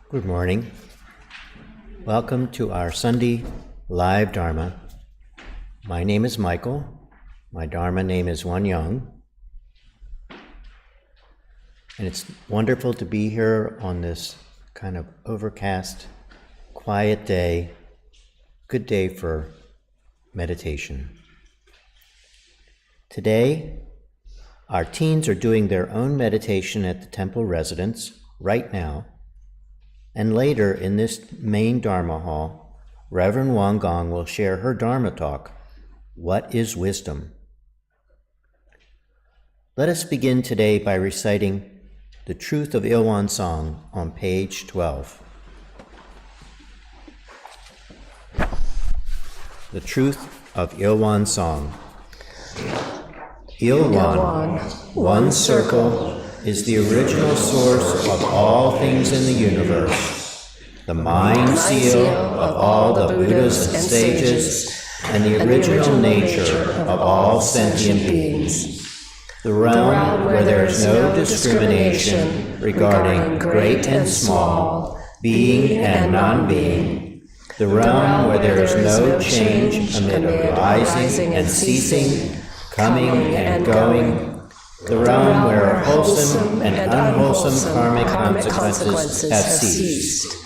Good morning. Welcome to our Sunday live Dharma. My name is Michael. My Dharma name is Won Young. And it's wonderful to be here on this kind of overcast, quiet day, good day for meditation. Today, our teens are doing their own meditation at the temple residence right now. And later in this main Dharma hall, Reverend Qi Gong will share her Dharma Talk, What is Wisdom? Let us begin today by reciting the Truth of Ilwan Song on page 12. The Truth of Ilwan Song. Ilwan, one circle, is the original source of all things in the universe, the mind seal of all the Buddhas and sages, and the original nature of all sentient beings. The realm where there is no discrimination regarding great and small, being and non-being. The realm where there is no change amid arising and ceasing, coming and going. The realm where wholesome and unwholesome karmic consequences have ceased.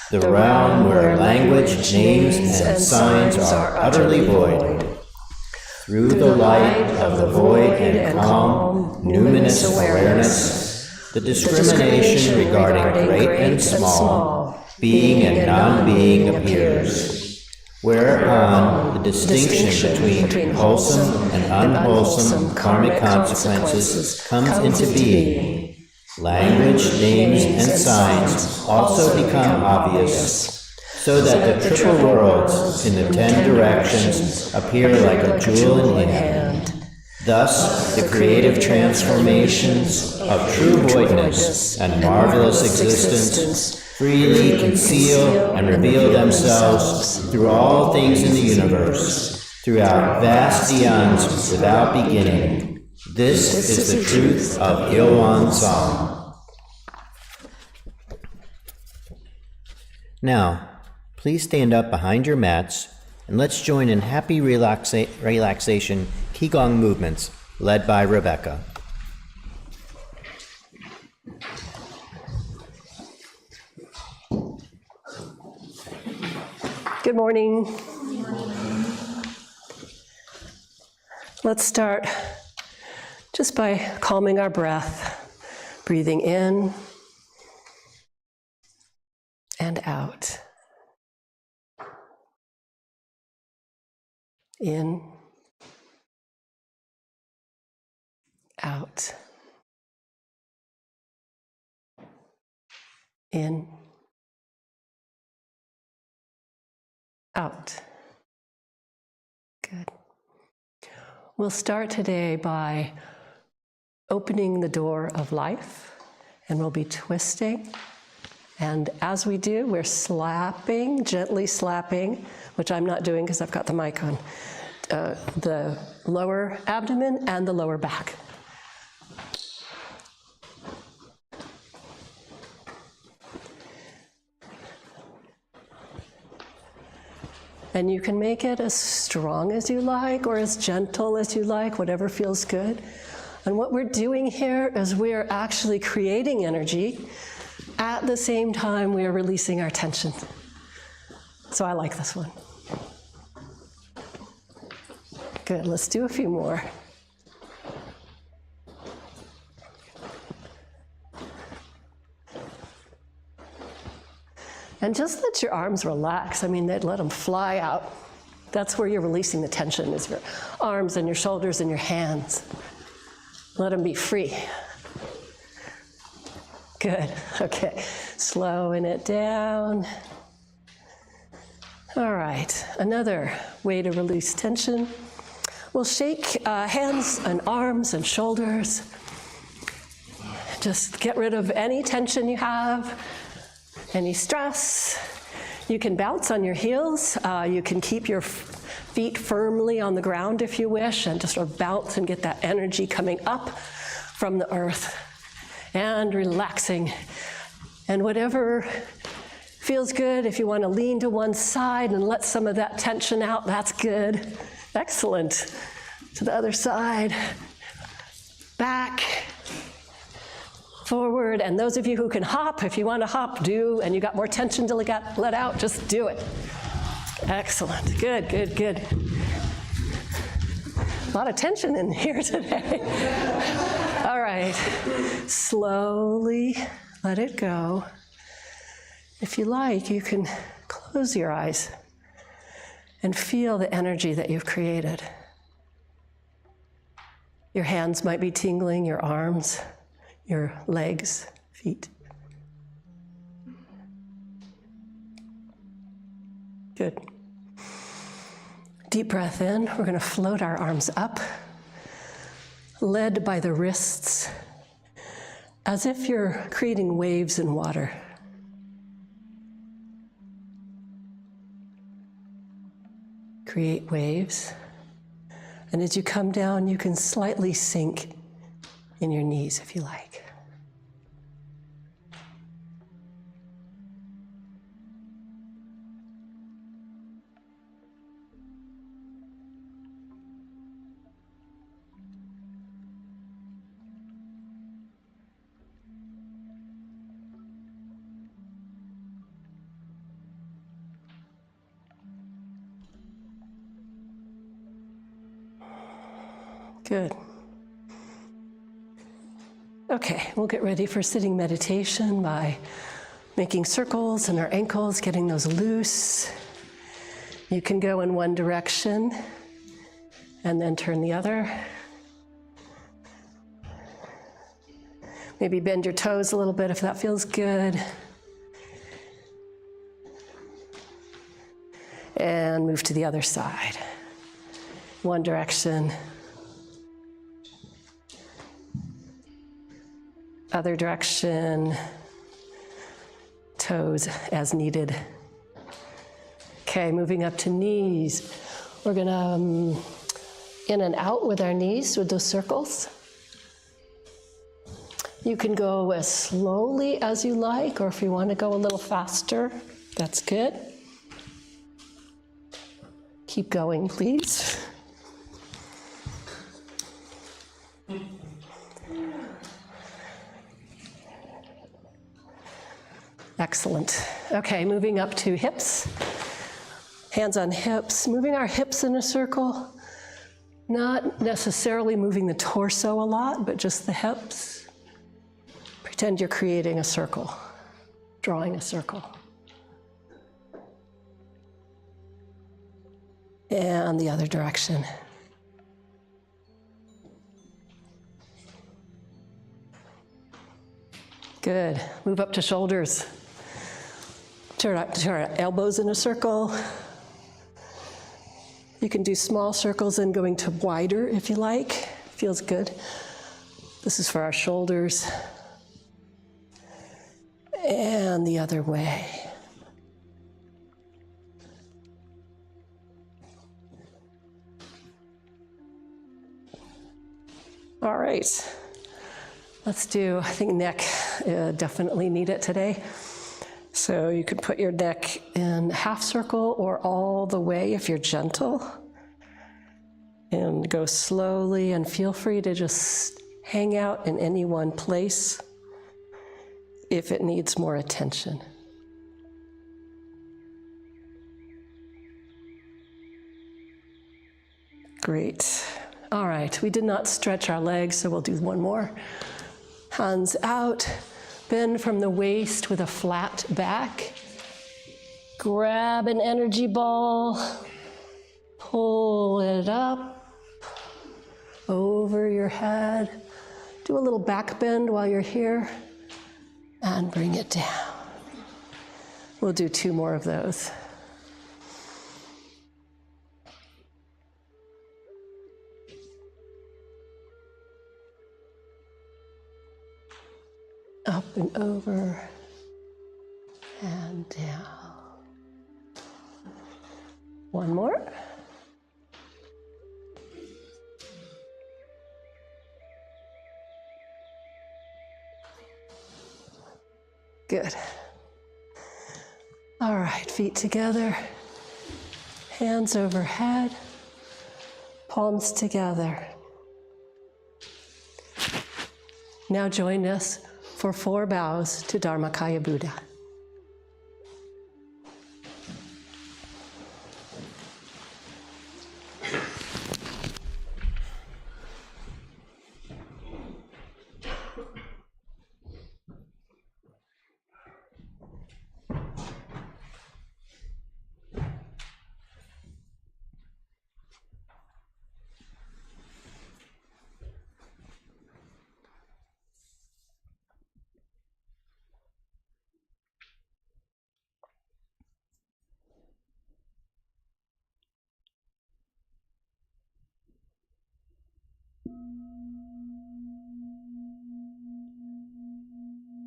The realm where language, names, and signs are utterly void. Through the light of the void and calm, numinous awareness, the discrimination regarding great and small, being and non-being appears. Whereupon the distinction between wholesome and unwholesome karmic consequences comes into being. Language, names, and signs also become obvious, so that the triple worlds in the 10 directions appear like a jewel in hand. Thus, the creative transformations of true voidness and marvelous existence freely conceal and reveal themselves through all things in the universe, throughout vast eons without beginning. This is the truth of Ilwan Song. Now, please stand up behind your mats and let's join in happy relaxation Qi Gong movements led by Rebecca. Good morning. Let's start just by calming our breath, breathing in and out. In, out. In, out. Good. We'll start today by opening the door of life, and we'll be twisting. And as we do, we're slapping, gently slapping, which I'm not doing because I've got the mic on, the lower abdomen and the lower back. And you can make it as strong as you like or as gentle as you like, whatever feels good. And what we're doing here is we're actually creating energy. At the same time, we are releasing our tension. So I like this one. Good, let's do a few more. And just let your arms relax. I mean, let them fly out. That's where you're releasing the tension, is your arms and your shoulders and your hands. Let them be free. Good, okay. Slowing it down. All right, another way to release tension. We'll shake hands and arms and shoulders. Just get rid of any tension you have. Any stress. You can bounce on your heels. You can keep your feet firmly on the ground if you wish, and just sort of bounce and get that energy coming up from the earth and relaxing. And whatever Feels good. If you want to lean to one side and let some of that tension out, that's good. Excellent. To the other side. Back. Forward. And those of you who can hop, if you want to hop, do. And you got more tension to let out, just do it. Excellent. Good, good, good. A lot of tension in here today. All right. Slowly let it go. If you like, you can close your eyes and feel the energy that you've created. Your hands might be tingling, your arms, your legs, feet. Good. Deep breath in. We're going to float our arms up, led by the wrists, as if you're creating waves in water. Create waves. And as you come down, you can slightly sink in your knees if you like. Good. Okay, we'll get ready for sitting meditation by making circles in our ankles, getting those loose. You can go in one direction and then turn the other. Maybe bend your toes a little bit if that feels good. And move to the other side. One direction. Other direction, toes as needed. Okay, moving up to knees. We're gonna in and out with our knees with those circles. You can go as slowly as you like, or if you want to go a little faster, that's good. Keep going, please. Excellent. Okay, moving up to hips. Hands on hips. Moving our hips in a circle. Not necessarily moving the torso a lot, but just the hips. Pretend you're creating a circle, drawing a circle. And the other direction. Good. Move up to shoulders. Turn our elbows in a circle. You can do small circles and going to wider if you like. Feels good. This is for our shoulders. And the other way. All right. Let's do, I think neck, definitely need it today. So you could put your neck in half circle or all the way if you're gentle. And go slowly and feel free to just hang out in any one place if it needs more attention. Great. All right, we did not stretch our legs, so we'll do one more. Hands out, bend from the waist with a flat back. Grab an energy ball, pull it up over your head. Do a little back bend while you're here, and bring it down. We'll do 2 more of those. Up and over, and down. One more. Good. All right, feet together, hands overhead, palms together. Now join us for 4 bows to Dharmakaya Buddha.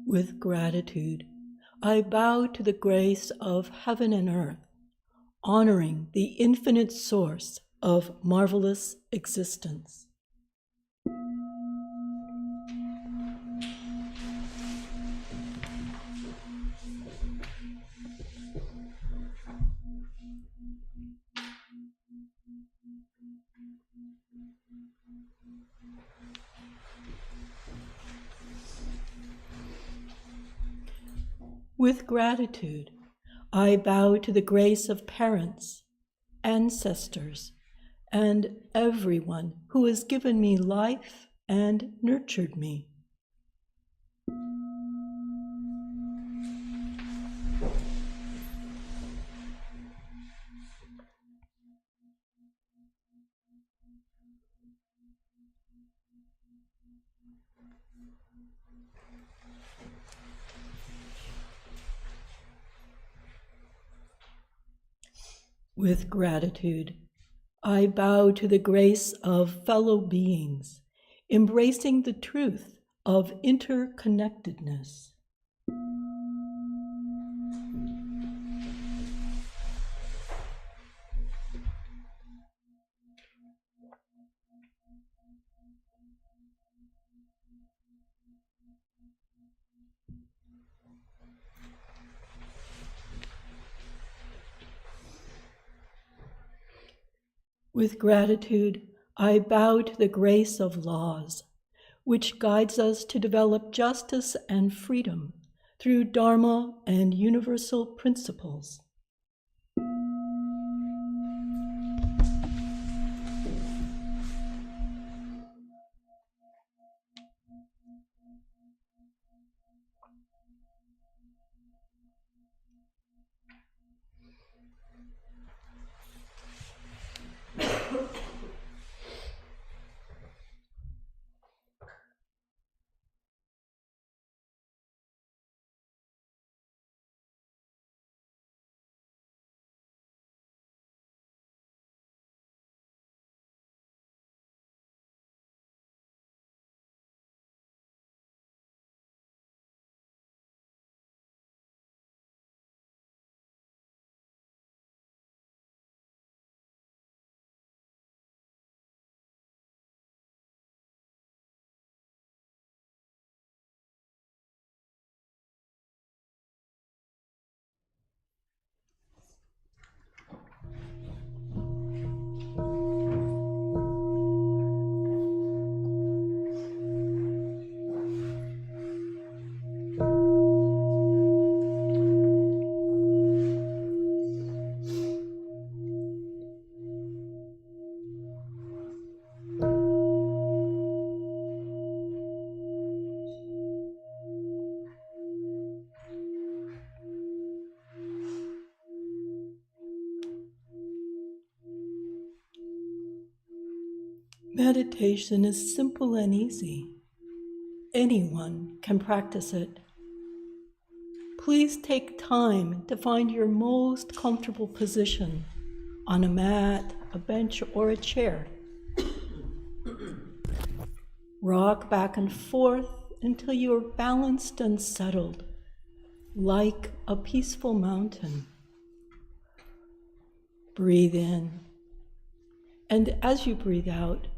With gratitude, I bow to the grace of heaven and earth, honoring the infinite source of marvelous existence. With gratitude, I bow to the grace of parents, ancestors, and everyone who has given me life and nurtured me. With gratitude, I bow to the grace of fellow beings, embracing the truth of interconnectedness. With gratitude, I bow to the grace of laws, which guides us to develop justice and freedom through Dharma and universal principles. Meditation is simple and easy. Anyone can practice it. Please take time to find your most comfortable position on a mat, a bench, or a chair. Rock back and forth until you are balanced and settled, like a peaceful mountain. Breathe in, and as you breathe out,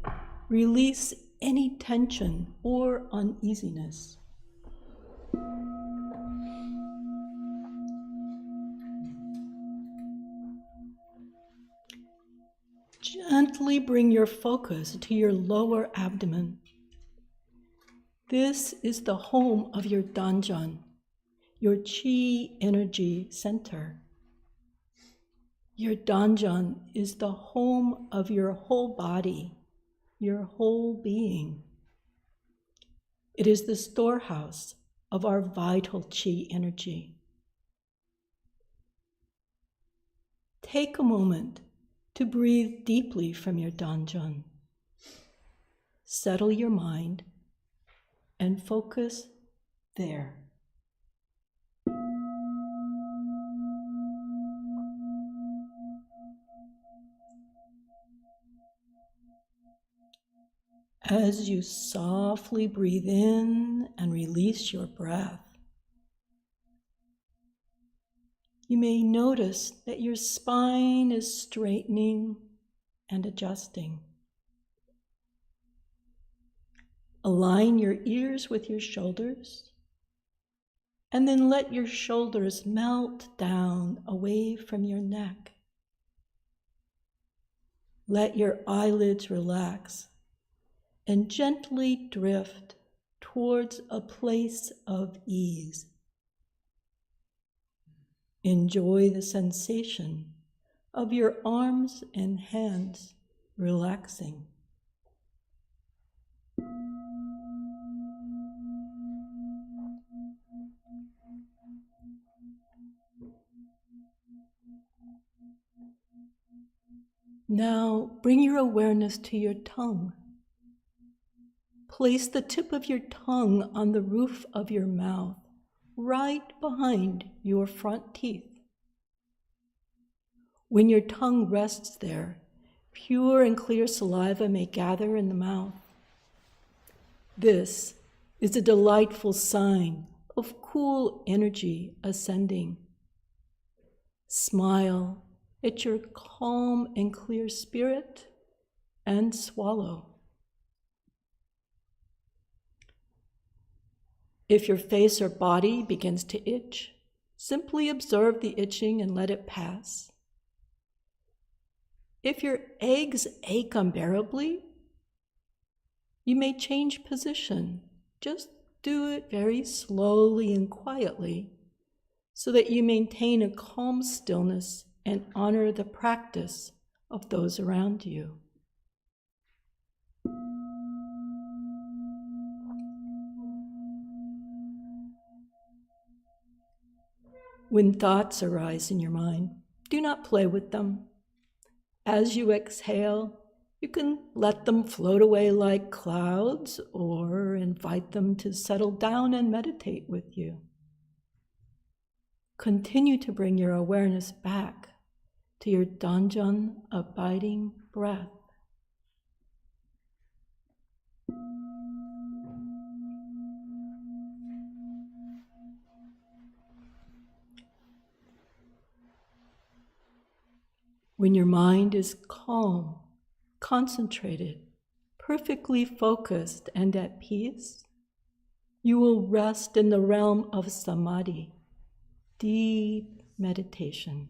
release any tension or uneasiness. Gently bring your focus to your lower abdomen. This is the home of your Danjan, your Qi energy center. Your Danjan is the home of your whole body, your whole being. It is the storehouse of our vital Qi energy. Take a moment to breathe deeply from your Danjan. Settle your mind and focus there. As you softly breathe in and release your breath, you may notice that your spine is straightening and adjusting. Align your ears with your shoulders, and then let your shoulders melt down away from your neck. Let your eyelids relax and gently drift towards a place of ease. Enjoy the sensation of your arms and hands relaxing. Now bring your awareness to your tongue. Place the tip of your tongue on the roof of your mouth, right behind your front teeth. When your tongue rests there, pure and clear saliva may gather in the mouth. This is a delightful sign of cool energy ascending. Smile at your calm and clear spirit and swallow. If your face or body begins to itch, simply observe the itching and let it pass. If your eggs ache unbearably, you may change position. Just do it very slowly and quietly so that you maintain a calm stillness and honor the practice of those around you. When thoughts arise in your mind, do not play with them. As you exhale, you can let them float away like clouds or invite them to settle down and meditate with you. Continue to bring your awareness back to your Danjan abiding breath. When your mind is calm, concentrated, perfectly focused, and at peace, you will rest in the realm of samadhi, deep meditation.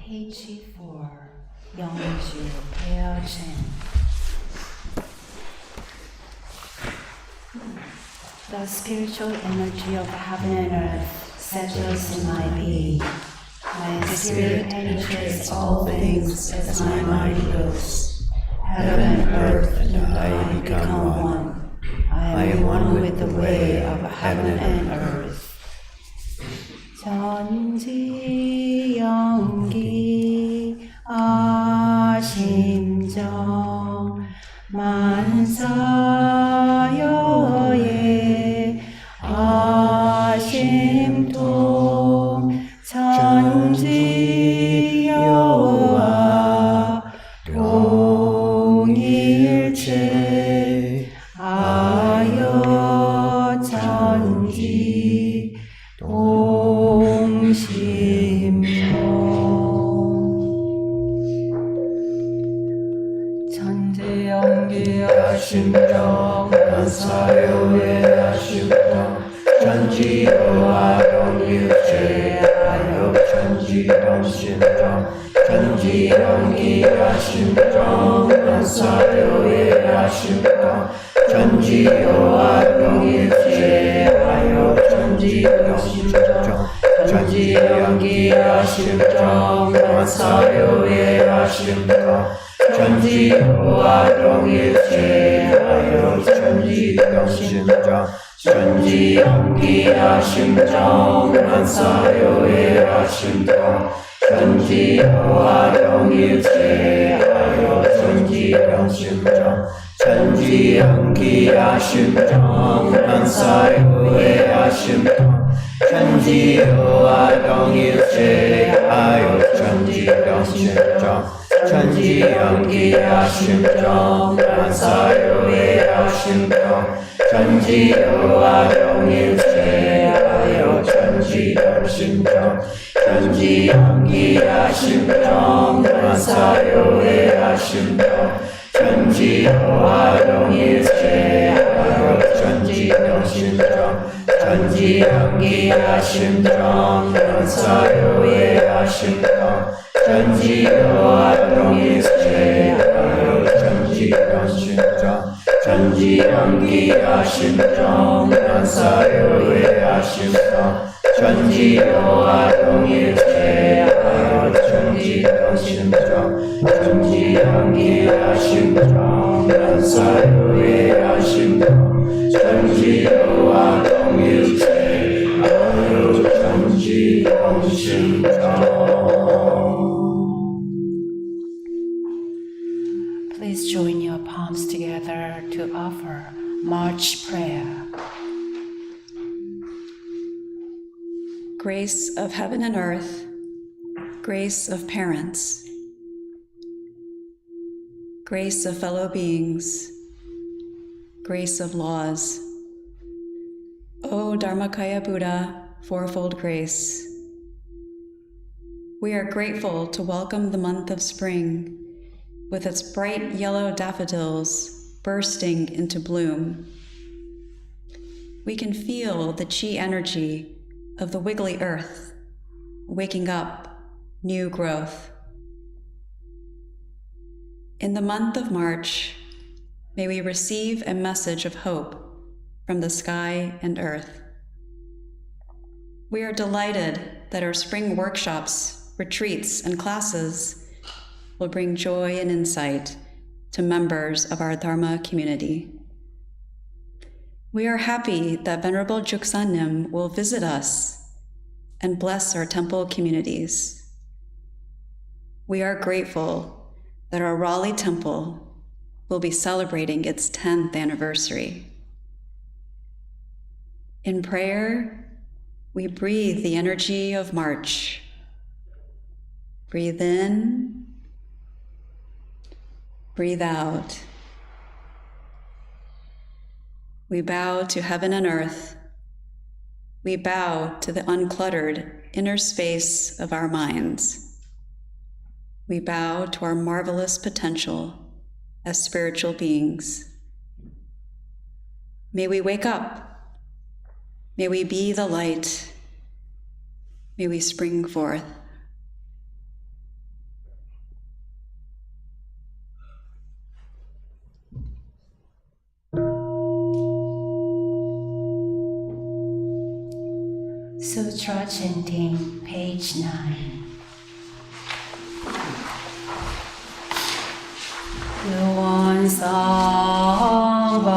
Page 4, Yongju Peochen. The spiritual energy of heaven and earth settles in my being. My spirit penetrates all things as my mind goes. Heaven and earth and I become one. I am one with the way of heaven and earth. 전지 영기 아심정 만사여예 아심통 천지여와 동일체 아여 천지 심정 만사요의 아심정 천지여와 동일체 아여 천지동심정 천지영기 아심정 만사요의 아심정 천지여와 동일체 아여 천지동심정 천지영기 아심정 만사요의 아심정 천지여와 동일체 아여 천지동심정 천지영기 아심정 만사요의 아심정 천지여와 동일체 아여 천지동심정 천지영기 아심정 만사요의 아심정 천지여와 동일체 아여 천지동심정 천지영기 아심정 만사요의 아심정 천지여와 동일체 아여 천지동심정 천지영기 아심정 만사요의 아심정 천지여와 동일체 아여 천지동심정 천지영기 아심정 만사요의 아심정 천지여와 동일체 아여 천지동심정 천지영기 아심정 만사요의 아심정 천지여와 동일체 아여 천지동심정 천지영기 아심정 만사요의 아심정 천지여와 동일체 아여 천지동심정. Please join your palms together to offer March prayer. Grace of heaven and earth, grace of parents, grace of fellow beings, grace of laws. O Dharmakaya Buddha, fourfold grace. We are grateful to welcome the month of spring with its bright yellow daffodils bursting into bloom. We can feel the Qi energy of the wiggly earth waking up new growth. In the month of March, may we receive a message of hope from the sky and earth. We are delighted that our spring workshops, retreats, and classes will bring joy and insight to members of our Dharma community. We are happy that Venerable Juksanim will visit us and bless our temple communities. We are grateful that our Raleigh temple will be celebrating its 10th anniversary. In prayer, we breathe the energy of March. Breathe in, breathe out. We bow to heaven and earth. We bow to the uncluttered inner space of our minds. We bow to our marvelous potential as spiritual beings. May we wake up. May we be the light. May we spring forth. Sutra Chanting, page 9. Won Sangha.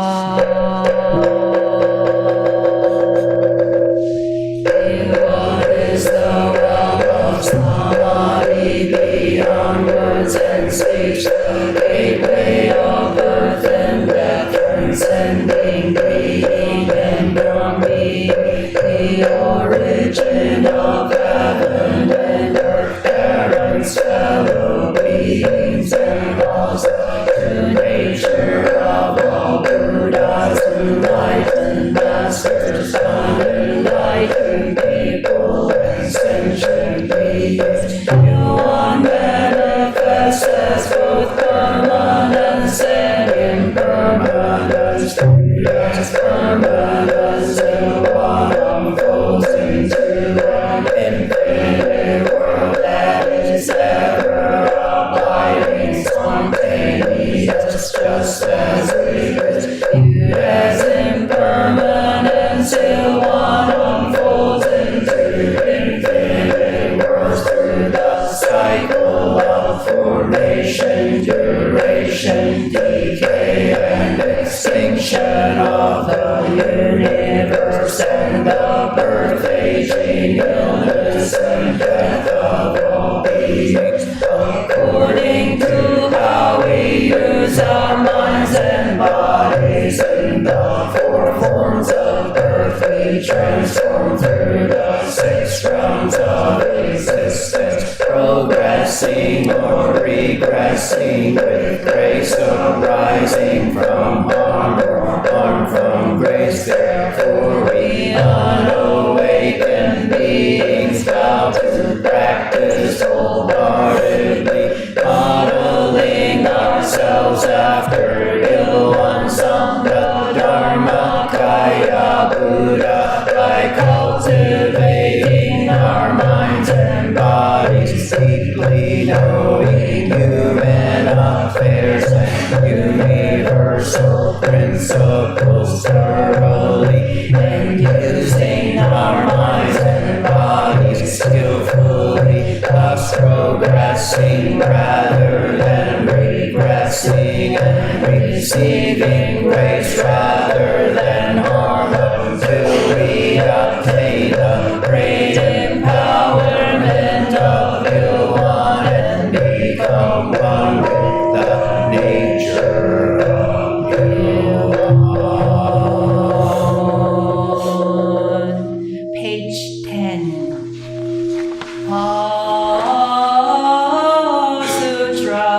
What is the realm of samadhi beyond words and speech, the gateway of birth and death, transcending being and non-being, the origin of heaven and earth, parents, fellow beings, and laws, to nature of all Buddhas, enlightened masters, unenlightened people, and sentient beings. Yuan manifests as both permanence and impermanence, as permanence in what unfolds into an infinite world that is ever abiding, spontaneous, just as it is viewed as impermanence till one unfolds into infinite worlds through the cycle of formation, duration, decay, and extinction of the universe, and the birth, aging, illness, and death of all beings, according to how we use our minds and bodies. In the four forms of birth, we transform through the 6 rounds of existence, progressing or regressing, with grace arising from harm or harm from grace. Therefore we unawakened beings vow to practice wholeheartedly, modeling ourselves after Won Sangha, Dharma, Kaya, Buddha, by cultivating our minds and bodies, deeply knowing human affairs and universal principles thoroughly, and using our minds and bodies skillfully, thus progressing rather than regressing, and receiving grace rather than harm, until we obtain the great empowerment of Won and become one with the nature of Won. Page 10. Sutra.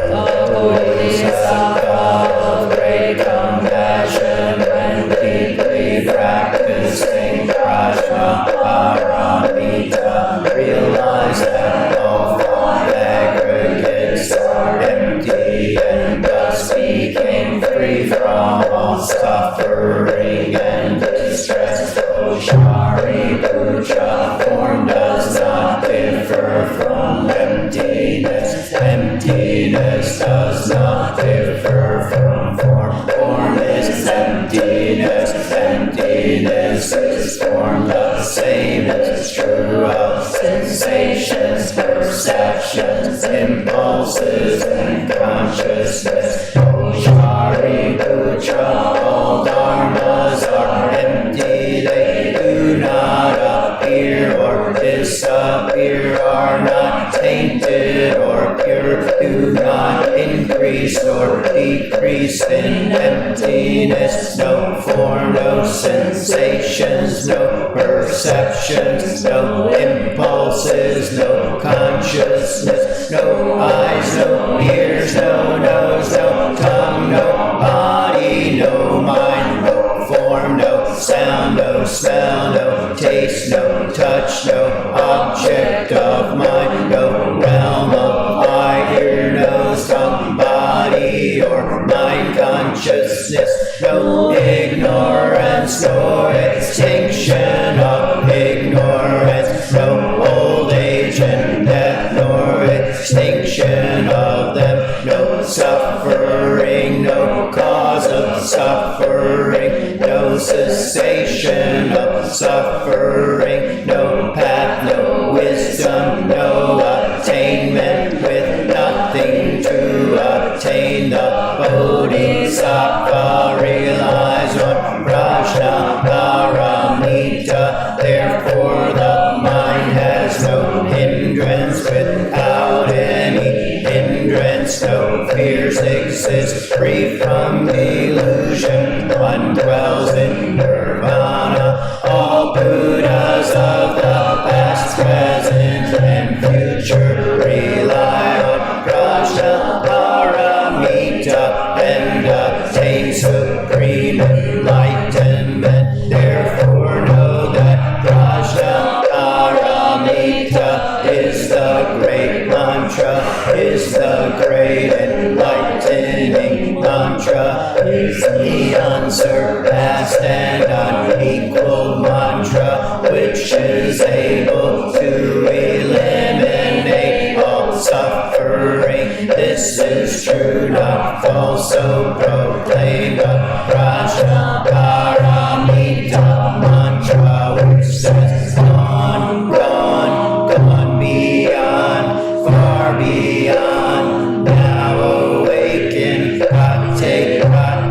The Bodhisattva of great compassion, when deeply practicing Prajnaparamita, realize that all thought aggregates are empty, and thus became free from all suffering and distress. Oshari Puja form does not differ from emptiness. Emptiness does not differ from form. Form is emptiness. Emptiness is form. The same is true of sensations, perceptions, impulses, and consciousness. Oshari Puja, all dharmas are empty. They do not appear or disappear, are not tainted or pure, do not increase or decrease in emptiness. No form, no sensations, no perceptions, no impulses, no consciousness, no eyes, no ears, no nose, no tongue, no body, no mind, no form, no sound, no smell, no taste, no touch, no object of mind, no realm of eye, ear, nose, tongue, body, or mind consciousness, no ignorance, nor extinction of ignorance, no old age and death, nor extinction of them, no suffering, no cause of suffering, no no cessation of suffering, no path, no wisdom, no attainment, with nothing to obtain. The Bodhisattva relies on Prajna Paramita, therefore the mind has no hindrance. Without any hindrance, no fears exist, free from illusion. One dwells in nirvana. All Buddhas of the past, present, and future rely on Prajna Paramita and attain supreme enlightenment. Therefore know that Prajna Paramita is the great mantra, is the great enlightening mantra, is the unsurpassed and unequaled mantra, which is able to eliminate all suffering. This is true, not false, so proclaim the Prajna Paramita mantra, which says, gone, gone, gone beyond, far beyond, now awaken, gate,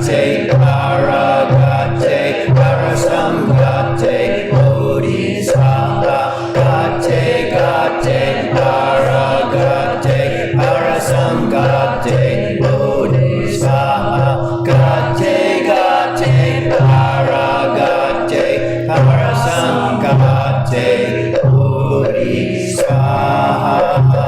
gate, paragate, parasamgate, bodhisattva, gate, gate, paragate, parasamgate, bodhisattva, gate, gate, paragate, parasamgate, bodhisattva.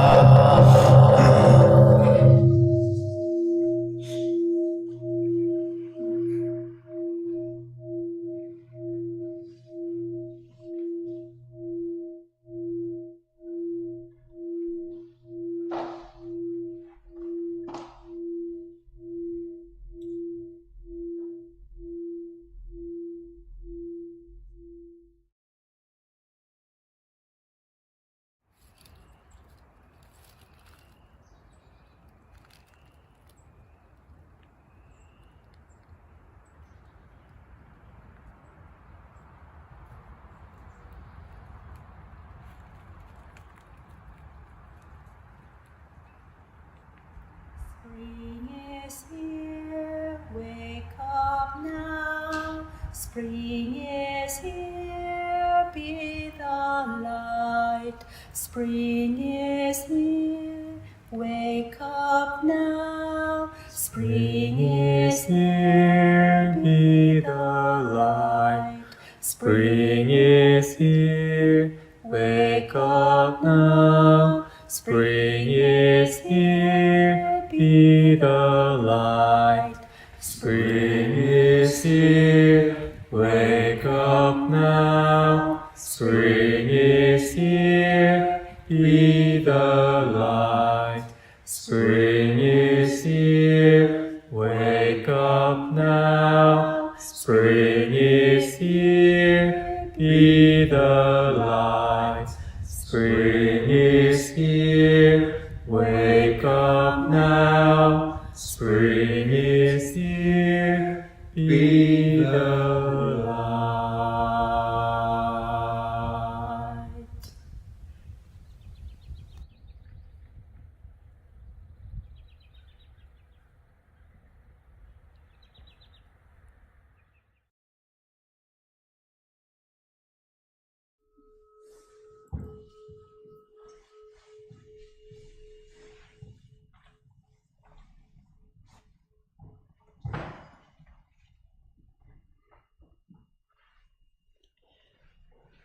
Spring is here, wake up now. Spring is here, be the light. Spring is here, wake up now. Spring is here, be the light. Spring is here, wake up now. Spring is here, be the light. Spring is here, wake up now. Spring is here, be the light. Spring is here, wake up now. Spring is here, be the light. Spring is here, wake up now. Spring is here, be the light.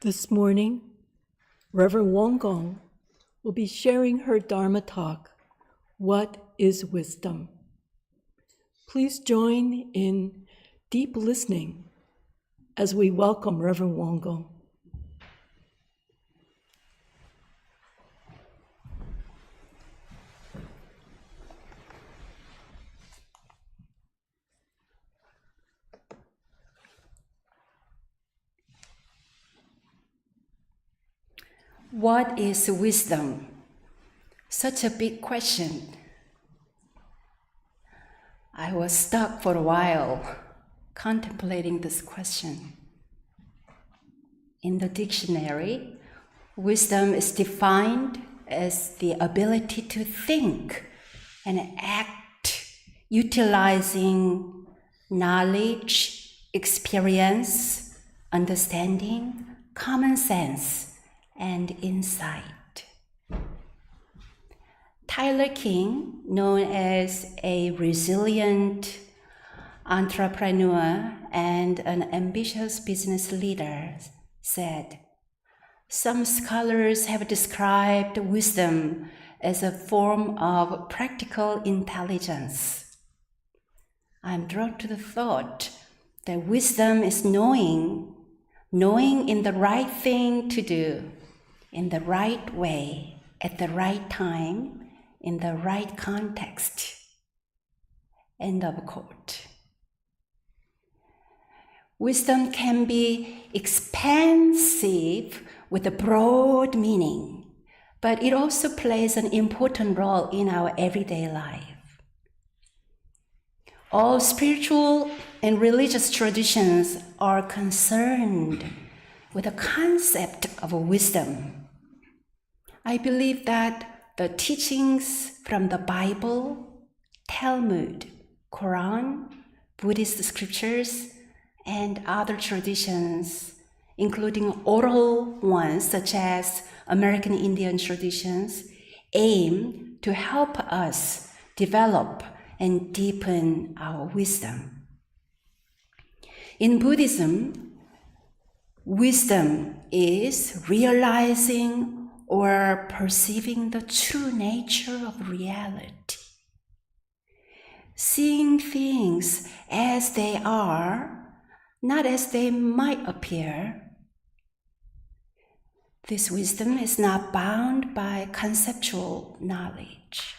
This morning, Reverend Won Gong will be sharing her Dharma Talk, What is Wisdom? Please join in deep listening as we welcome Reverend Won Gong. What is wisdom? Such a big question. I was stuck for a while. contemplating this question. In the dictionary, wisdom is defined as the ability to think and act, utilizing knowledge, experience, understanding, common sense, and insight. Tyler King, known as a resilient entrepreneur and an ambitious business leader, said, "Some scholars have described wisdom as a form of practical intelligence. I'm drawn to the thought that wisdom is knowing in the right thing to do, in the right way, at the right time, in the right context." End of quote. Wisdom can be expansive with a broad meaning, but it also plays an important role in our everyday life. All spiritual and religious traditions are concerned with the concept of wisdom. I believe that the teachings from the Bible, Talmud, Quran, Buddhist scriptures, and other traditions, including oral ones such as American Indian traditions, aim to help us develop and deepen our wisdom. In Buddhism, wisdom is realizing or perceiving the true nature of reality, seeing things as they are, not as they might appear. This wisdom is not bound by conceptual knowledge.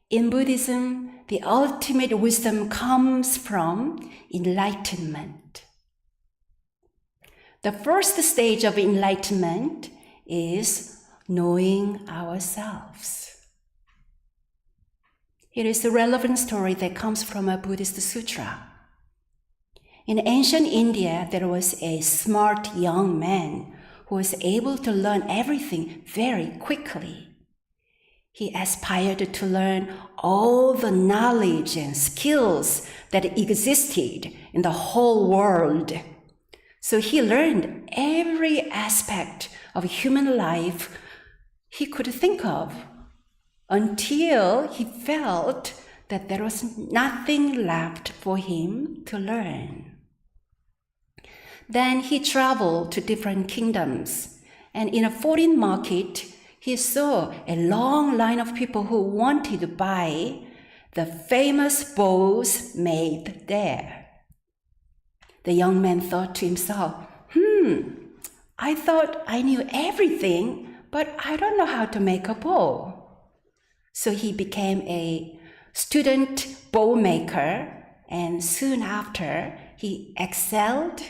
In Buddhism, the ultimate wisdom comes from enlightenment. The first stage of enlightenment is knowing ourselves. It is a relevant story that comes from a Buddhist sutra. In ancient India, there was a smart young man who was able to learn everything very quickly. He aspired to learn all the knowledge and skills that existed in the whole world. So he learned every aspect of human life he could think of until he felt that there was nothing left for him to learn. Then he traveled to different kingdoms, and in a foreign market, he saw a long line of people who wanted to buy the famous bows made there. The young man thought to himself, I thought I knew everything, but I don't know how to make a bow. So he became a student bow maker, and soon after, he excelled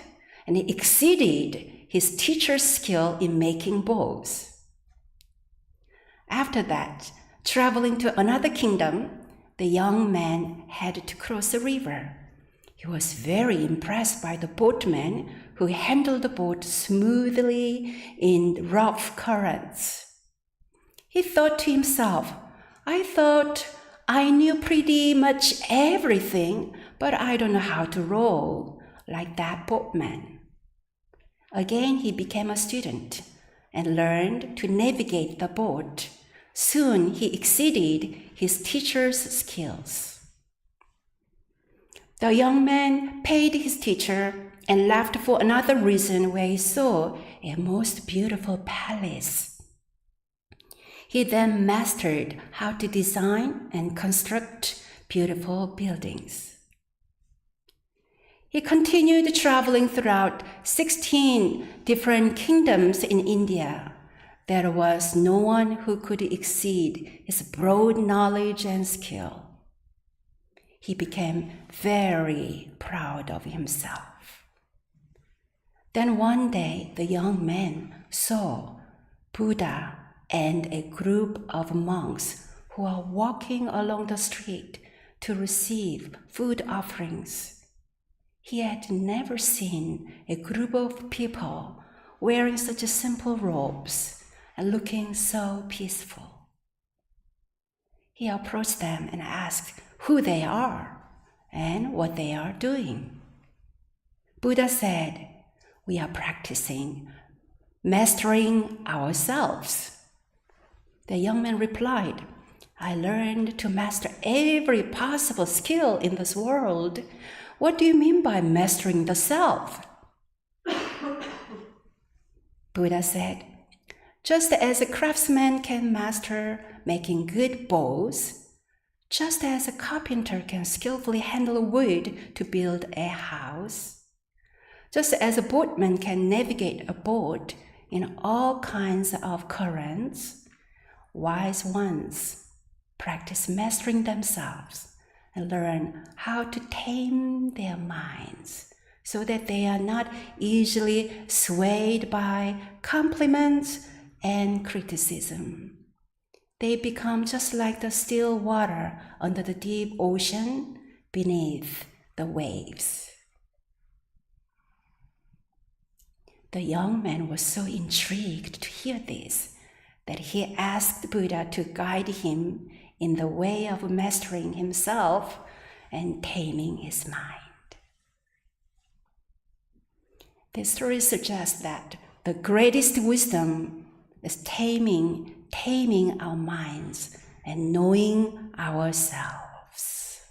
and he exceeded his teacher's skill in making bows. After that, traveling to another kingdom, the young man had to cross a river. He was very impressed by the boatman who handled the boat smoothly in rough currents. He thought to himself, I thought I knew pretty much everything, but I don't know how to row like that boatman. Again, he became a student and learned to navigate the boat. Soon, he exceeded his teacher's skills. The young man paid his teacher and left for another reason where he saw a most beautiful palace. He then mastered how to design and construct beautiful buildings. He continued traveling throughout 16 different kingdoms in India. There was no one who could exceed his broad knowledge and skill. He became very proud of himself. Then one day, the young man saw Buddha and a group of monks who are walking along the street to receive food offerings. He had never seen a group of people wearing such simple robes and looking so peaceful. He approached them and asked who they are and what they are doing. Buddha said, "We are practicing mastering ourselves." The young man replied, "I learned to master every possible skill in this world. What do you mean by mastering the self?" Buddha said, "Just as a craftsman can master making good bows, just as a carpenter can skillfully handle wood to build a house, just as a boatman can navigate a boat in all kinds of currents, wise ones practice mastering themselves and learn how to tame their minds so that they are not easily swayed by compliments and criticism. They become just like the still water under the deep ocean beneath the waves." The young man was so intrigued to hear this that he asked Buddha to guide him in the way of mastering himself and taming his mind. This story suggests that the greatest wisdom is taming our minds and knowing ourselves.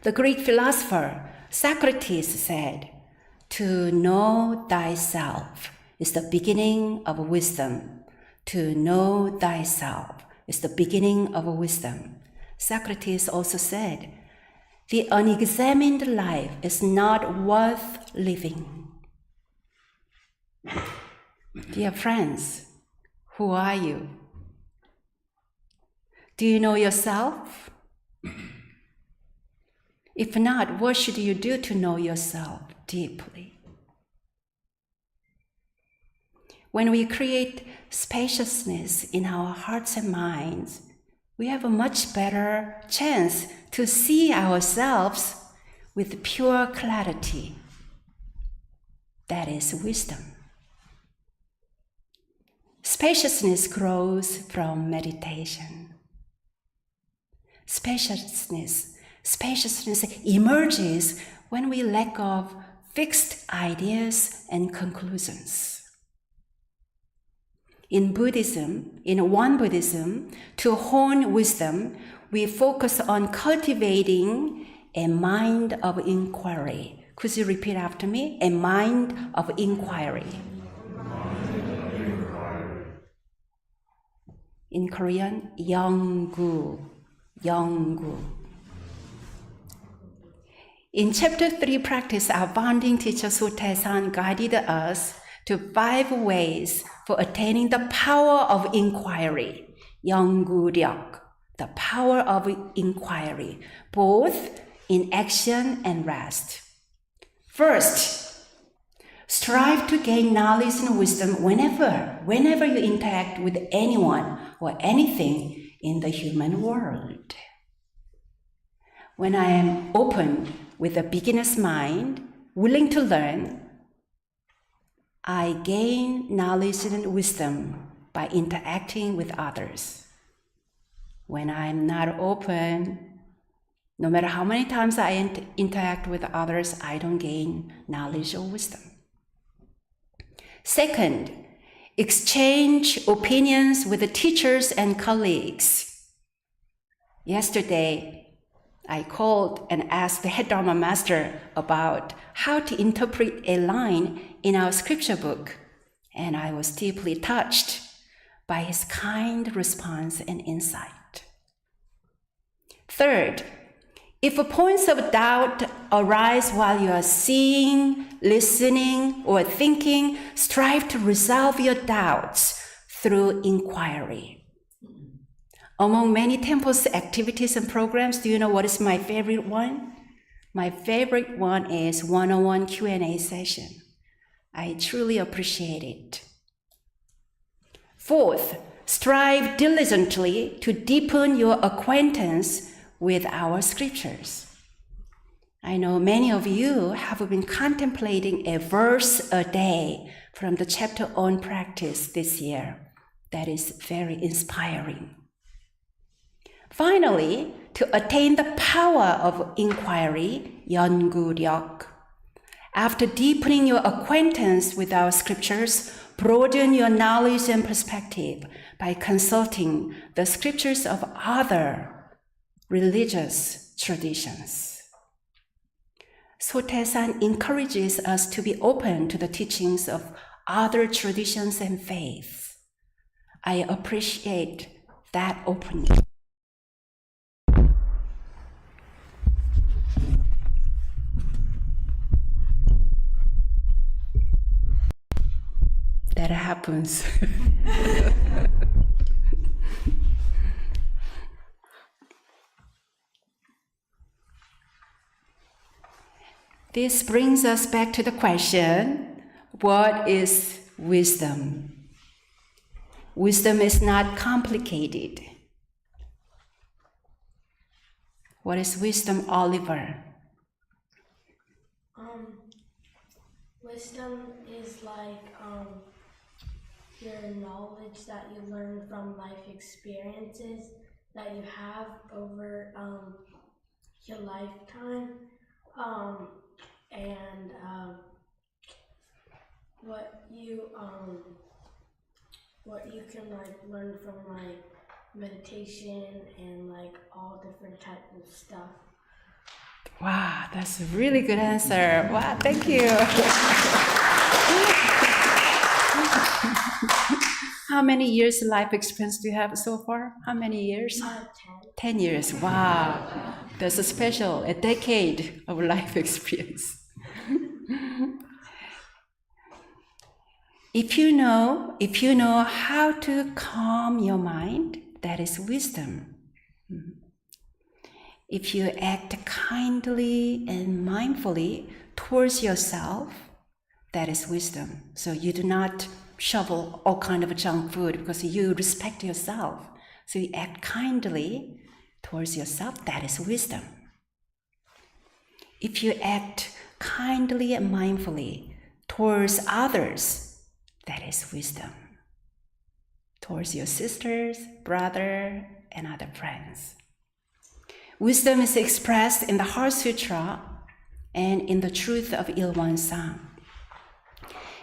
The Greek philosopher Socrates said, "To know thyself is the beginning of wisdom. To know thyself is the beginning of wisdom." Socrates also said, "The unexamined life is not worth living." Dear friends, who are you? Do you know yourself? If not, what should you do to know yourself deeply? When we create spaciousness in our hearts and minds, we have a much better chance to see ourselves with pure clarity. That is wisdom. Spaciousness grows from meditation. Spaciousness emerges when we let go of fixed ideas and conclusions. In Buddhism, in Won Buddhism, to hone wisdom, we focus on cultivating a mind of inquiry. Could you repeat after me? A mind of inquiry. In Korean, 영구. In Chapter 3 practice, our founding teacher Su Tae-san guided us to 5 ways for attaining the power of inquiry. 영구력, the power of inquiry, both in action and rest. First, strive to gain knowledge and wisdom whenever you interact with anyone or anything in the human world. When I am open with a beginner's mind, willing to learn, I gain knowledge and wisdom by interacting with others. When I am not open, no matter how many times I interact with others, I don't gain knowledge or wisdom. Second, exchange opinions with the teachers and colleagues. Yesterday, I called and asked the head Dharma master about how to interpret a line in our scripture book, and I was deeply touched by his kind response and insight. Third, if points of doubt arise while you are seeing, listening, or thinking, strive to resolve your doubts through inquiry. Among many temple's activities and programs, do you know what is my favorite one? My favorite one is one-on-one Q&A session. I truly appreciate it. Fourth, strive diligently to deepen your acquaintance with our scriptures. I know many of you have been contemplating a verse a day from the chapter on practice this year. That is very inspiring. Finally, to attain the power of inquiry, 연구력. After deepening your acquaintance with our scriptures, broaden your knowledge and perspective by consulting the scriptures of other religious traditions. Sotaesan encourages us to be open to the teachings of other traditions and faiths. I appreciate that openness. That happens. This brings us back to the question, what is wisdom? Wisdom is not complicated. What is wisdom, Oliver? Wisdom is like your knowledge that you learn from life experiences that you have over your lifetime, and what you can like learn from like meditation and like all different types of stuff. Wow, that's a really good answer. Wow, thank you. How many years life experience do you have so far? How many years? 10 years. Wow, that's a special, a decade of life experience. If you know how to calm your mind, that is wisdom. If you act kindly and mindfully towards yourself, that is wisdom. So you do not shovel all kind of junk food because you respect yourself. So you act kindly towards yourself, that is wisdom. If you act kindly and mindfully towards others, that is wisdom. Towards your sisters, brother, and other friends. Wisdom is expressed in the Heart Sutra and in the truth of Ilwon-sang.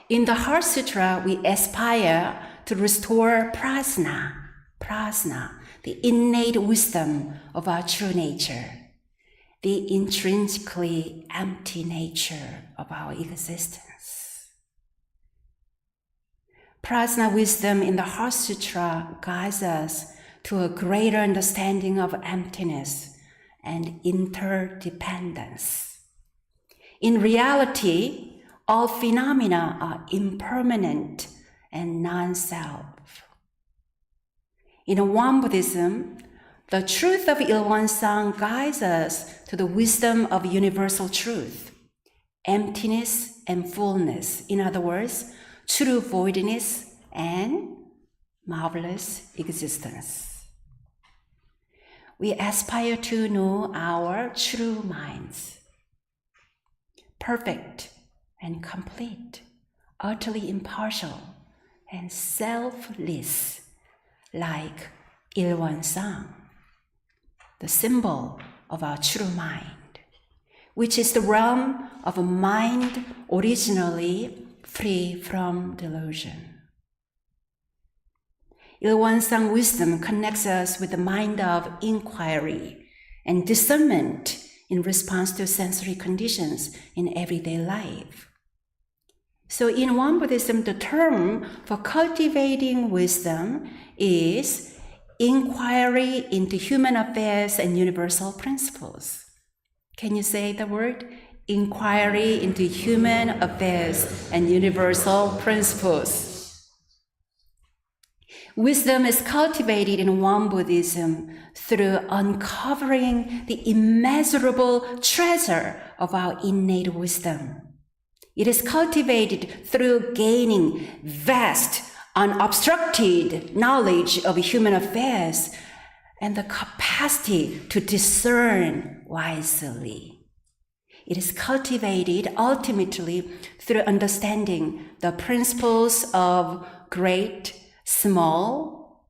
In the Heart Sutra, we aspire to restore prajna, the innate wisdom of our true nature, the intrinsically empty nature of our existence. Prajna wisdom in the Heart Sutra guides us to a greater understanding of emptiness and interdependence. In reality, all phenomena are impermanent and non-self. In Won Buddhism, the truth of Ilwon-sang guides us to the wisdom of universal truth, emptiness and fullness. In other words, true voidness and marvelous existence. We aspire to know our true minds, perfect and complete, utterly impartial and selfless, like Ilwon-sang, the symbol of our true mind, which is the realm of a mind originally free from delusion. Ilwon-sang wisdom connects us with the mind of inquiry and discernment in response to sensory conditions in everyday life. So in Won Buddhism, the term for cultivating wisdom is inquiry into human affairs and universal principles. Can you say the word? Inquiry into human affairs and universal principles. Wisdom is cultivated in Won Buddhism through uncovering the immeasurable treasure of our innate wisdom. It is cultivated through gaining vast, unobstructed knowledge of human affairs, and the capacity to discern wisely. It is cultivated ultimately through understanding the principles of great, small,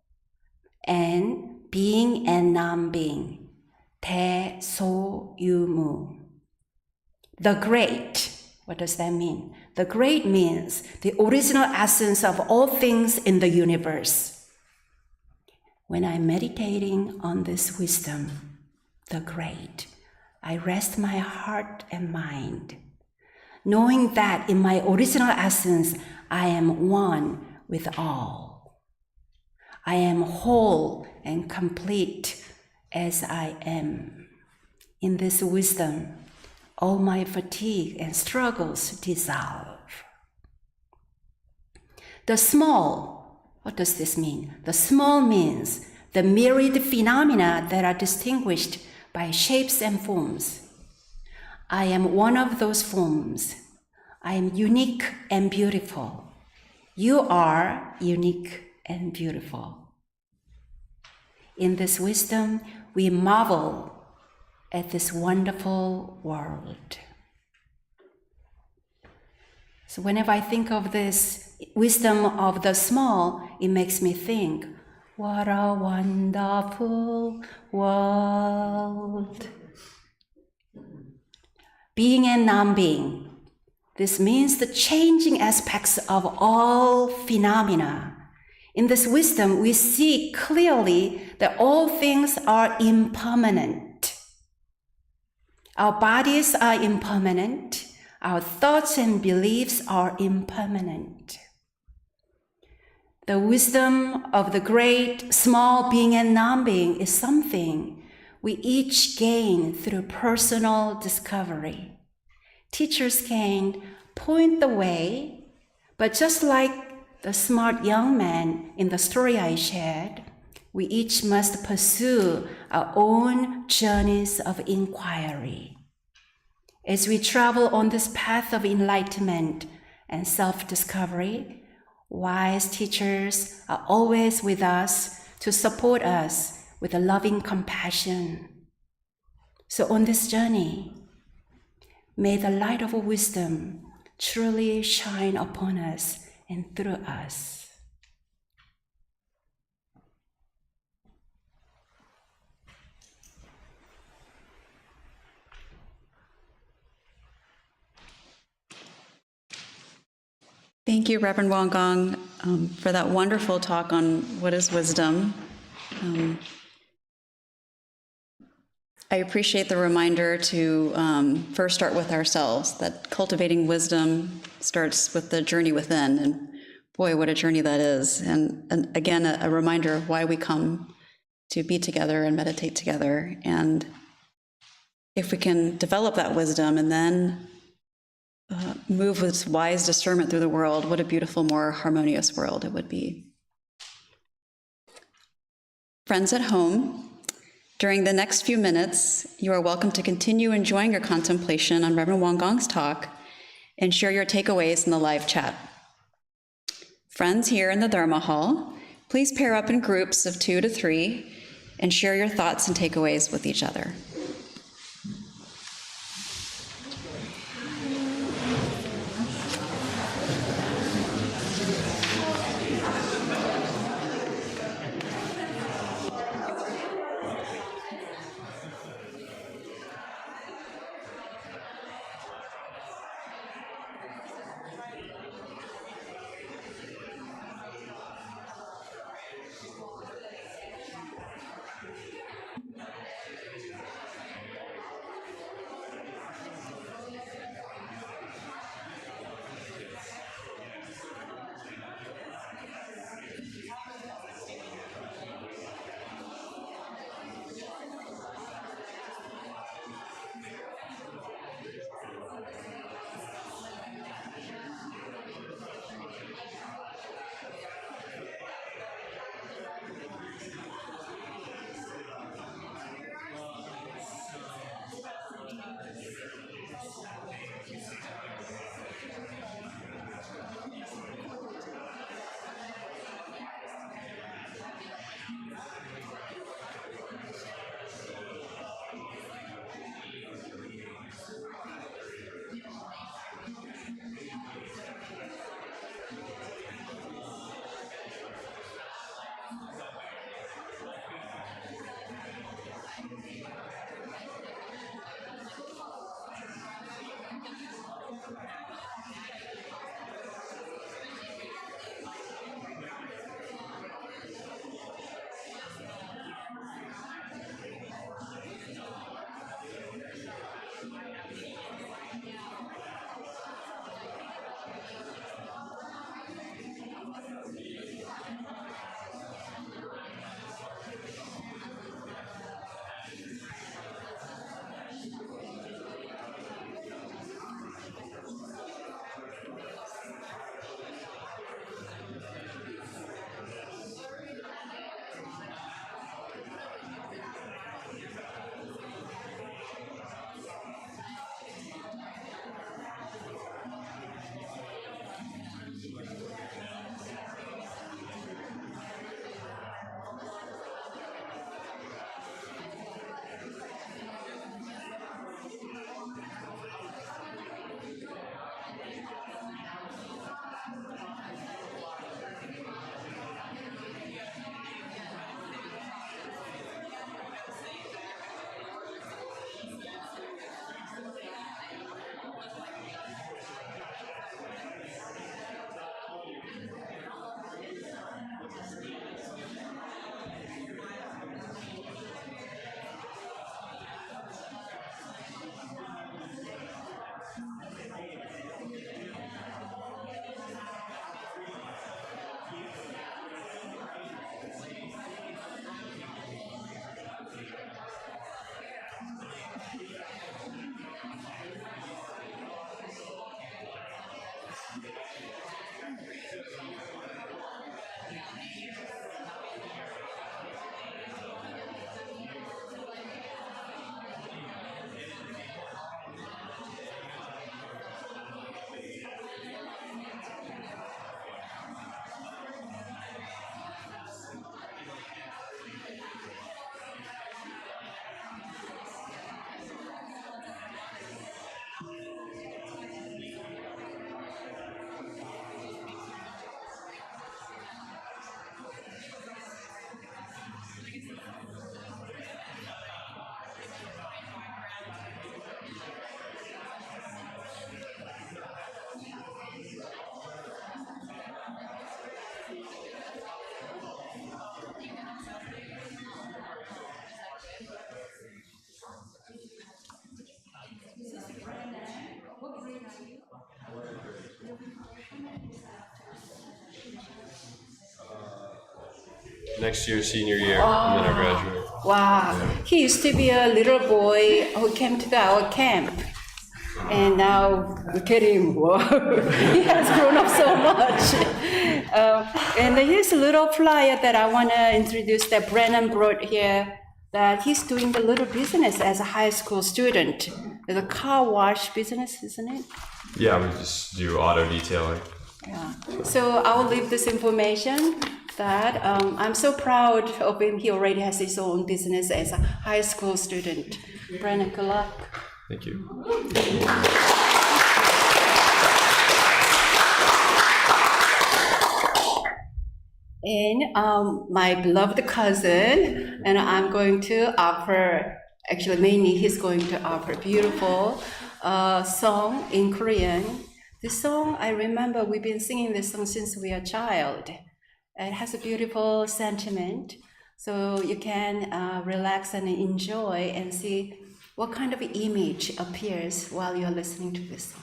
and being and non-being. Te so yu mu. The great, what does that mean? The great means the original essence of all things in the universe. When I'm meditating on this wisdom, the great, I rest my heart and mind, knowing that in my original essence, I am one with all. I am whole and complete as I am. In this wisdom, all my fatigue and struggles dissolve. The small, what does this mean? The small means the myriad phenomena that are distinguished by shapes and forms. I am one of those forms. I am unique and beautiful. You are unique and beautiful. In this wisdom, we marvel at this wonderful world. So whenever I think of this wisdom of the small, it makes me think, what a wonderful world. Being and non-being. This means the changing aspects of all phenomena. In this wisdom, we see clearly that all things are impermanent. Our bodies are impermanent. Our thoughts and beliefs are impermanent. The wisdom of the great, small being and non-being is something we each gain through personal discovery. Teachers can point the way, but just like the smart young man in the story I shared, we each must pursue our own journeys of inquiry. As we travel on this path of enlightenment and self-discovery, wise teachers are always with us to support us with a loving compassion. So on this journey, may the light of wisdom truly shine upon us and through us. Thank you, Reverend Won Gong, for that wonderful talk on what is wisdom. I appreciate the reminder to first start with ourselves, that cultivating wisdom starts with the journey within, and boy, what a journey that is. And again, a reminder of why we come to be together and meditate together. And if we can develop that wisdom and then move with wise discernment through the world, what a beautiful, more harmonious world it would be. Friends at home, during the next few minutes, you are welcome to continue enjoying your contemplation on Reverend Won Gong's talk and share your takeaways in the live chat. Friends here in the Dharma Hall, please pair up in groups of 2 to 3 and share your thoughts and takeaways with each other. next year, senior year, and then I graduate. Wow. He used to be a little boy who came to our camp. And now look at him. Whoa. He has grown up so much. And here's a little flyer that I want to introduce that Brennan brought here, that he's doing the little business as a high school student. The car wash business, isn't it? Yeah, we just do auto detailing. Yeah. So I will leave this information that I'm so proud of him. He already has his own business as a high school student. Brennan, good luck. Thank you. And my beloved cousin, and I'm going to offer, actually mainly he's going to offer beautiful song in Korean. This song, I remember we've been singing this song since we were a child. It has a beautiful sentiment, so you can relax and enjoy and see what kind of image appears while you're listening to this song.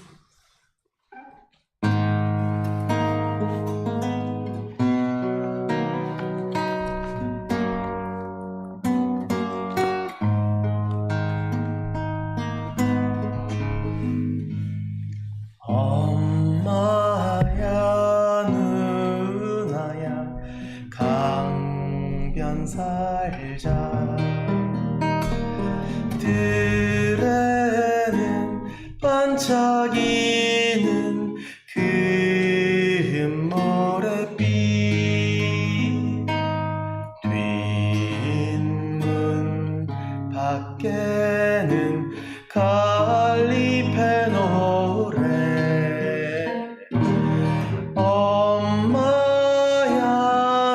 엄마야 누나야 강변 살자 들에는 반짝이는 금 모래빛 뒷문 밖에는 갈리페 노래 엄마야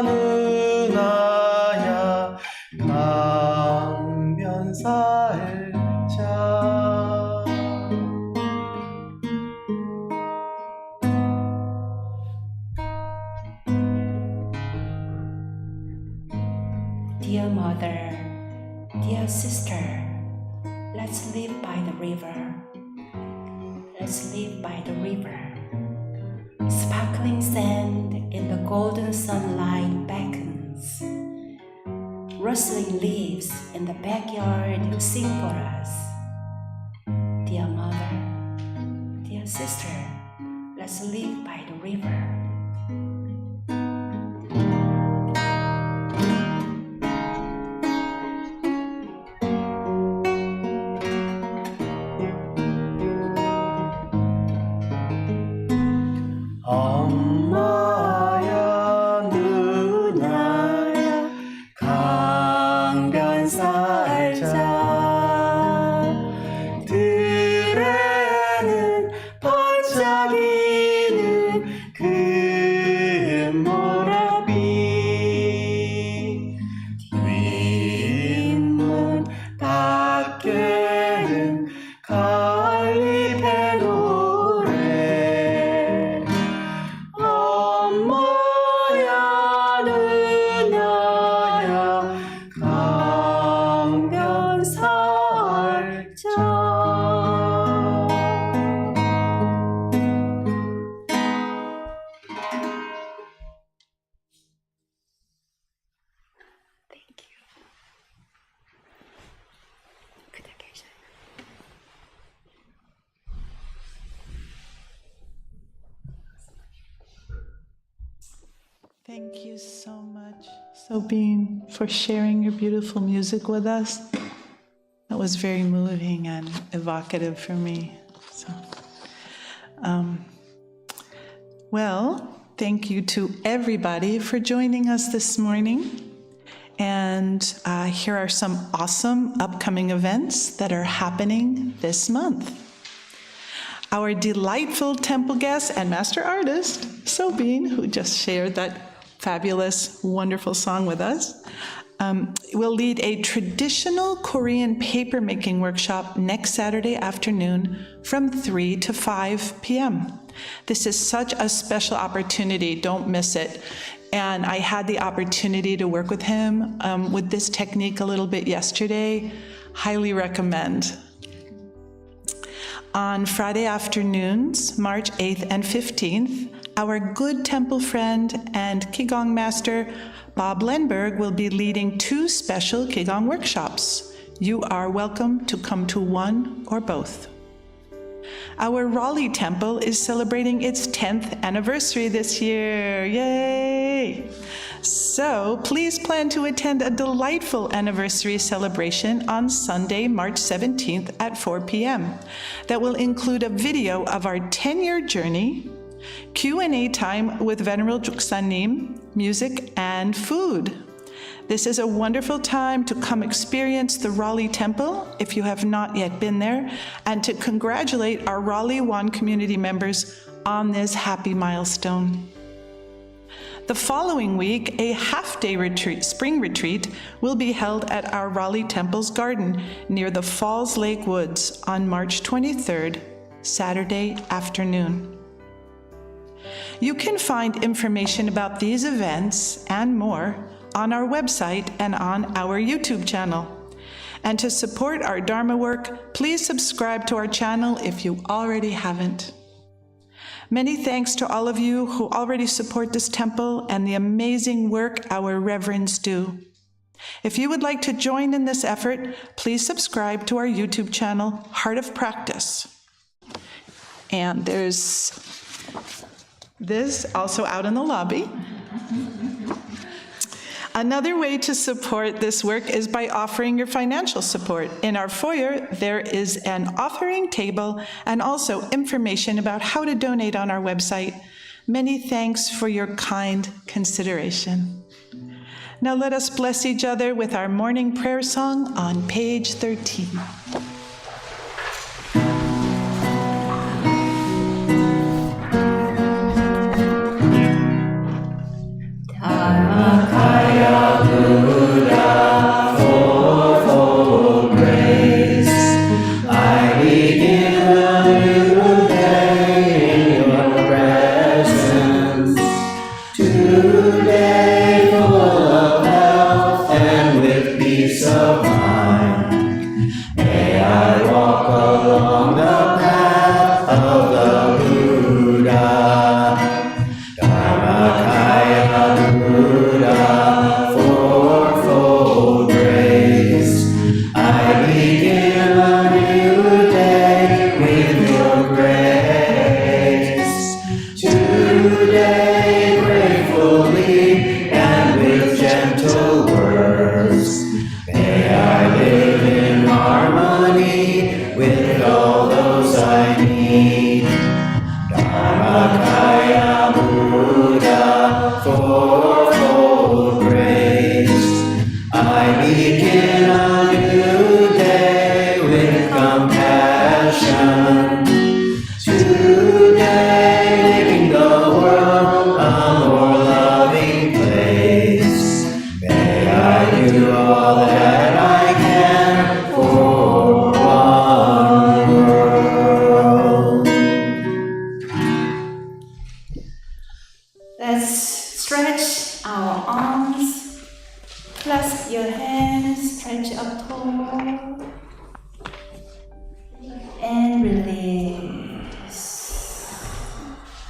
누나야 강변 살자 Dear mother, dear sister, let's live by the river. Let's live by the river. Sparkling sand in the golden sunlight beckons. Rustling leaves in the backyard sing for us. Dear mother, dear sister, let's live by the river. 엄마야 누나야 강변 살자 들에는 반짝이는 금 모래빛 뒷문 밖에는 갈리페 노래 엄마야 누나야 강변 살자 Thank you. 그대 계셔요. Thank you so much, Sobin, for sharing your beautiful music with us. That was very moving and evocative for me. So, well, thank you to everybody for joining us this morning. And here are some awesome upcoming events that are happening this month. Our delightful temple guest and master artist, Sobin, who just shared that fabulous, wonderful song with us, will lead a traditional Korean papermaking workshop next Saturday afternoon from 3 to 5 p.m. This is such a special opportunity. Don't miss it. And I had the opportunity to work with him with this technique a little bit yesterday. Highly recommend. On Friday afternoons, March 8th and 15th, our good temple friend and Qi Gong master, Bob Lenberg, will be leading 2 special Qi Gong workshops. You are welcome to come to one or both. Our Raleigh temple is celebrating its 10th anniversary this year. Yay! So please plan to attend a delightful anniversary celebration on Sunday, March 17th at 4 p.m. that will include a video of our 10-year journey, Q&A time with Venerable Juksanim, music, and food. This is a wonderful time to come experience the Raleigh Temple if you have not yet been there, and to congratulate our Raleigh Won community members on this happy milestone. The following week, a half-day retreat, spring retreat, will be held at our Raleigh Temple's garden near the Falls Lake Woods on March 23rd, Saturday afternoon. You can find information about these events and more on our website and on our YouTube channel. And to support our Dharma work, please subscribe to our channel if you already haven't. Many thanks to all of you who already support this temple and the amazing work our reverends do. If you would like to join in this effort, please subscribe to our YouTube channel, Heart of Practice. And there's this also out in the lobby. Another way to support this work is by offering your financial support. In our foyer, there is an offering table and also information about how to donate on our website. Many thanks for your kind consideration. Now let us bless each other with our morning prayer song on page 13.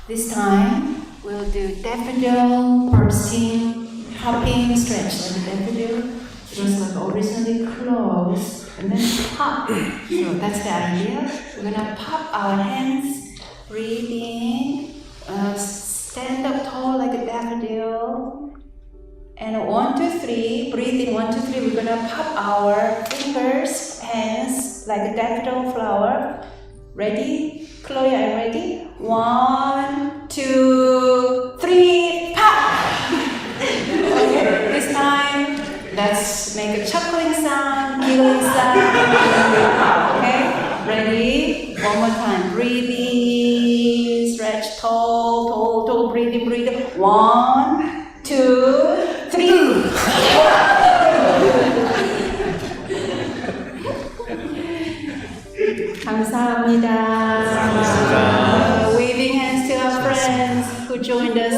This time, we'll do daffodil, bursting, hopping stretch like daffodil. Just like originally closed and then pop. So that's the idea. We're gonna pop our hands, breathe in, stand up tall like a daffodil. And 1, 2, 3, breathe in 1, 2, 3. We're gonna pop our fingers, hands like a daffodil flower. Ready? Chloe, are you ready? 1, 2, 3, pop! Okay, this time, let's make a chuckling sound, giggling sound. Okay, ready? One more time. Breathe in, stretch tall, tall, tall. Breathe in, breathe in. 1, 2, 3. 감사합니다. Waving hands to our friends who joined us